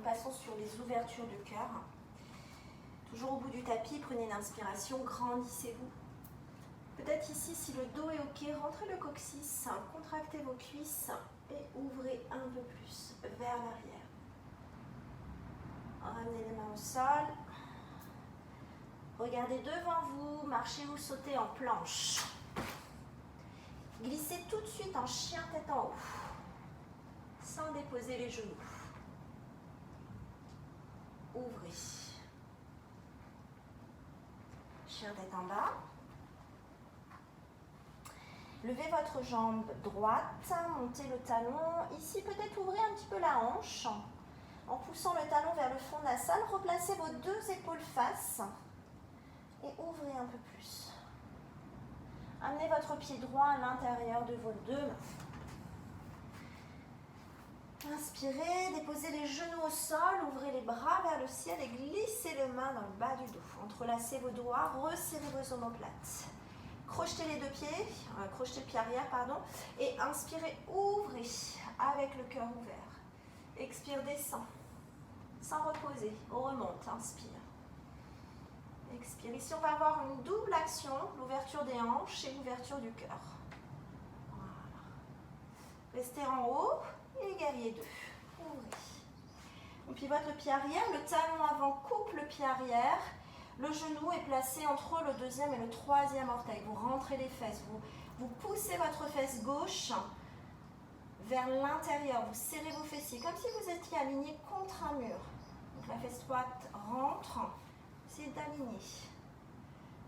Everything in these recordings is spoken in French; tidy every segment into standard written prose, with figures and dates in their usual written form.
passons sur les ouvertures de cœur. Toujours au bout du tapis, prenez une inspiration, grandissez-vous. Peut-être ici, si le dos est ok, rentrez le coccyx, contractez vos cuisses et ouvrez un peu plus vers l'arrière. Ramenez les mains au sol. Regardez devant vous, marchez ou sautez en planche. Glissez tout de suite en chien tête en haut, sans déposer les genoux. Ouvrez. Chien tête en bas. Levez votre jambe droite, montez le talon. Ici, peut-être ouvrez un petit peu la hanche. En poussant le talon vers le fond de la salle, replacez vos deux épaules face et ouvrez un peu plus. Amenez votre pied droit à l'intérieur de vos deux mains. Inspirez, déposez les genoux au sol, ouvrez les bras vers le ciel et glissez les mains dans le bas du dos. Entrelacez vos doigts, resserrez vos omoplates. Crochetez les deux pieds, crochetez le pied arrière, pardon, et inspirez, ouvrez avec le cœur ouvert. Expire, descend, sans reposer, on remonte, inspire. Expire. Ici, on va avoir une double action, l'ouverture des hanches et l'ouverture du cœur. Voilà. Restez en haut et guerrier 2. Ouvrez. On pivote le pied arrière, le talon avant coupe le pied arrière. Le genou est placé entre le deuxième et le troisième orteil. Vous rentrez les fesses, vous poussez votre fesse gauche vers l'intérieur. Vous serrez vos fessiers comme si vous étiez aligné contre un mur. Donc la fesse droite rentre, c'est d'aligner.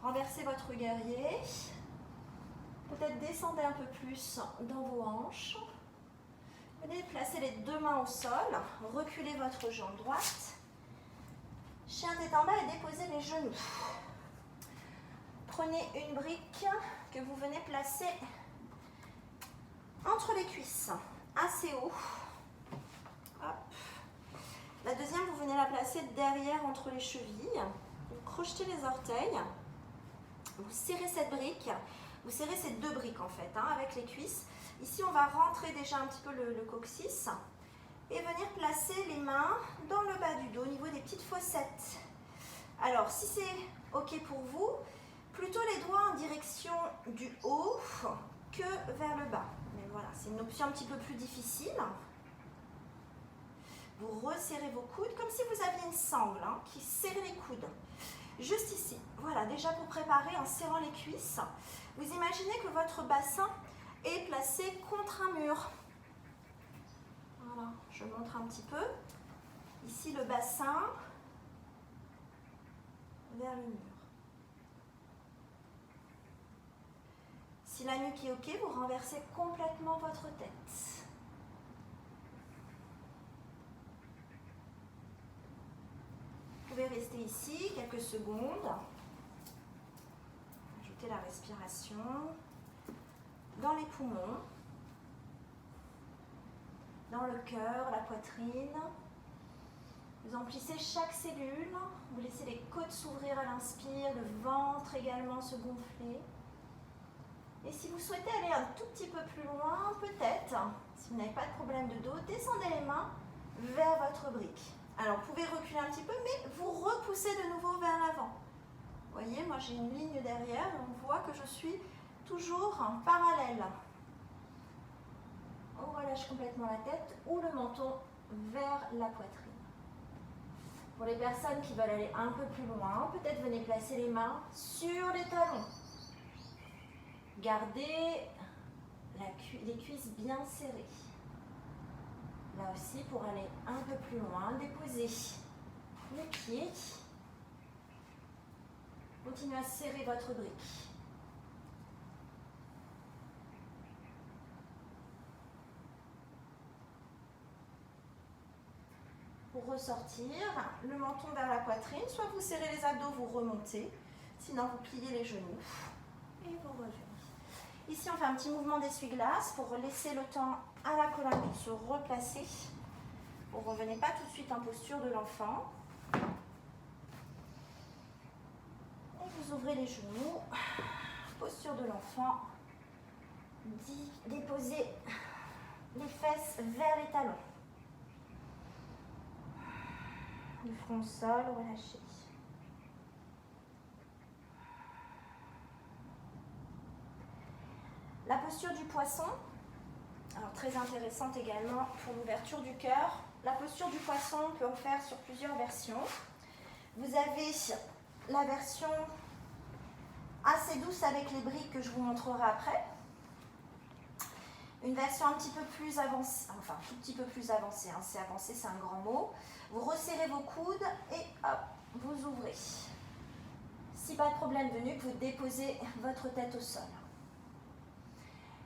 Renversez votre guerrier. Peut-être descendez un peu plus dans vos hanches. Venez placer les deux mains au sol. Reculez votre jambe droite. Chien tête en bas et déposez les genoux. Prenez une brique que vous venez placer entre les cuisses, assez haut. Hop. La deuxième, vous venez la placer derrière entre les chevilles. Vous crochetez les orteils. Vous serrez cette brique. Vous serrez ces deux briques en fait, avec les cuisses. Ici, on va rentrer déjà un petit peu le coccyx. Et venir placer les mains dans le bas du dos, au niveau des petites fossettes. Alors, si c'est OK pour vous, plutôt les doigts en direction du haut que vers le bas. Mais voilà, c'est une option un petit peu plus difficile. Vous resserrez vos coudes comme si vous aviez une sangle qui serrait les coudes. Juste ici. Voilà, déjà pour préparer en serrant les cuisses, vous imaginez que votre bassin est placé contre un mur. Voilà, je montre un petit peu. Ici, le bassin vers le mur. Si la nuque est OK, vous renversez complètement votre tête. Vous pouvez rester ici quelques secondes. Ajoutez la respiration dans les poumons. Dans le cœur, la poitrine. Vous emplissez chaque cellule. Vous laissez les côtes s'ouvrir à l'inspire, le ventre également se gonfler. Et si vous souhaitez aller un tout petit peu plus loin, peut-être, si vous n'avez pas de problème de dos, descendez les mains vers votre brique. Alors, vous pouvez reculer un petit peu, mais vous repoussez de nouveau vers l'avant. Vous voyez, moi j'ai une ligne derrière, et on voit que je suis toujours en parallèle. On relâche complètement la tête ou le menton vers la poitrine. Pour les personnes qui veulent aller un peu plus loin, peut-être venez placer les mains sur les talons. Gardez les cuisses bien serrées. Là aussi, pour aller un peu plus loin, déposez les pieds. Continuez à serrer votre brique. Pour ressortir, le menton vers la poitrine, soit vous serrez les abdos, vous remontez, sinon vous pliez les genoux et vous revenez. Ici, on fait un petit mouvement d'essuie-glace pour laisser le temps à la colonne pour se replacer. Vous ne revenez pas tout de suite en posture de l'enfant. Et vous ouvrez les genoux, posture de l'enfant. Déposez les fesses vers les talons. du front au sol, relâchez. La posture du poisson, alors très intéressante également pour l'ouverture du cœur. La posture du poisson, on peut en faire sur plusieurs versions. Vous avez la version assez douce avec les briques que je vous montrerai après. Une version un petit peu plus avancée, enfin tout petit peu plus avancée, hein, c'est avancé, c'est un grand mot. Vous resserrez vos coudes et hop, vous ouvrez. Si pas de problème de nuque, vous déposez votre tête au sol.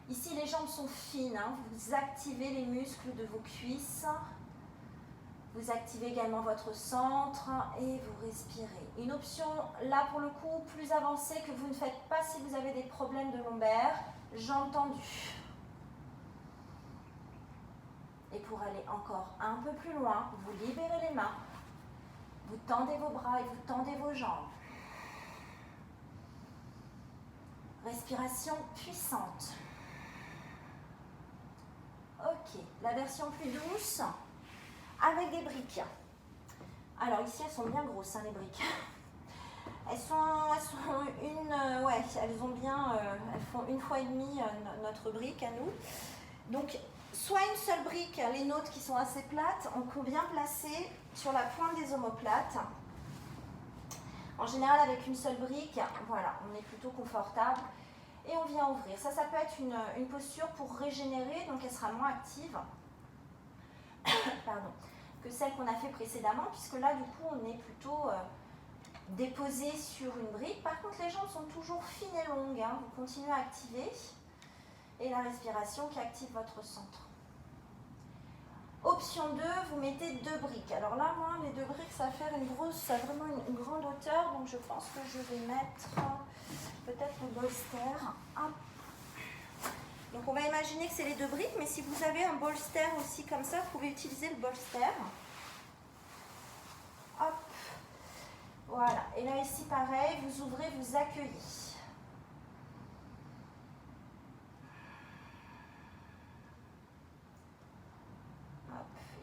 Ici, les jambes sont fines, hein, vous activez les muscles de vos cuisses. Vous activez également votre centre et vous respirez. Une option, là pour le coup, plus avancée que vous ne faites pas si vous avez des problèmes de lombaire, jambes tendues. Et pour aller encore un peu plus loin, vous libérez les mains, vous tendez vos bras et vous tendez vos jambes. Respiration puissante. Ok, la version plus douce, avec des briques. Alors ici, elles sont bien grosses, hein, les briques. Elles font une fois et demie notre brique à nous. Donc, soit une seule brique, les nôtres qui sont assez plates, on peut bien placer sur la pointe des omoplates. En général, avec une seule brique, voilà, on est plutôt confortable. Et on vient ouvrir. Ça peut être une posture pour régénérer, donc elle sera moins active pardon, que celle qu'on a fait précédemment, puisque là, du coup, on est plutôt déposé sur une brique. Par contre, les jambes sont toujours fines et longues. Hein. Vous continuez à activer. Et la respiration qui active votre centre. Option 2, vous mettez 2 briques. Alors là, moi, les 2 briques, ça va faire ça a vraiment une grande hauteur. Donc, je pense que je vais mettre peut-être le bolster. Hop. Donc, on va imaginer que c'est les 2 briques. Mais si vous avez un bolster aussi comme ça, vous pouvez utiliser le bolster. Hop. Voilà. Et là, ici, pareil, vous ouvrez, vous accueillez.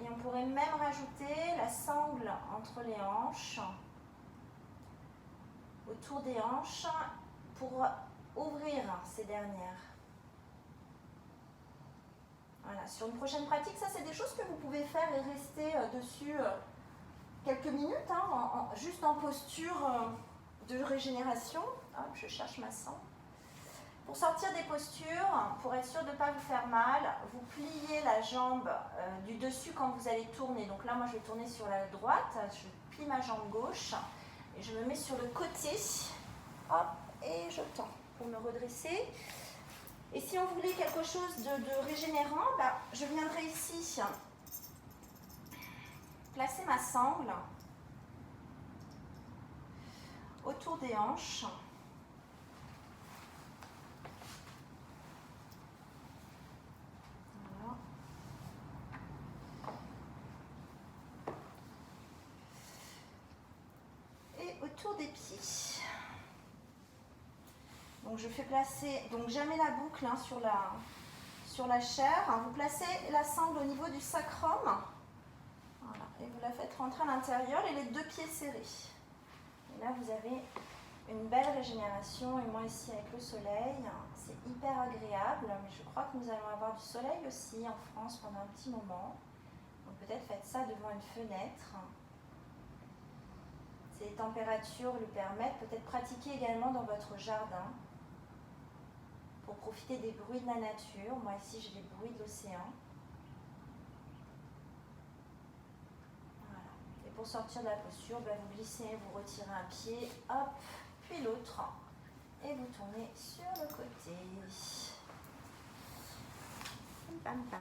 Et on pourrait même rajouter la sangle entre les hanches, autour des hanches, pour ouvrir ces dernières. Voilà, sur une prochaine pratique, ça c'est des choses que vous pouvez faire et rester dessus quelques minutes, hein, juste en posture de régénération. Hop, je cherche ma sangle. Pour sortir des postures, pour être sûr de ne pas vous faire mal, vous pliez la jambe du dessus quand vous allez tourner. Donc là, moi, je vais tourner sur la droite. Je plie ma jambe gauche et je me mets sur le côté. Hop, et je tends pour me redresser. Et si on voulait quelque chose de régénérant, je viendrai ici placer ma sangle autour des hanches. Autour des pieds. Donc je fais placer, donc jamais la boucle hein, sur la chair. Vous placez la sangle au niveau du sacrum. Voilà, et vous la faites rentrer à l'intérieur et les 2 pieds serrés. Et là vous avez une belle régénération. Et moi ici avec le soleil, c'est hyper agréable. Mais je crois que nous allons avoir du soleil aussi en France pendant un petit moment. Donc peut-être faites ça devant une fenêtre. Si les températures le permettent, peut-être pratiquer également dans votre jardin pour profiter des bruits de la nature. Moi ici j'ai les bruits de l'océan. Voilà. Et pour sortir de la posture, vous glissez, vous retirez un pied, hop, puis l'autre. Et vous tournez sur le côté. Pam, pam.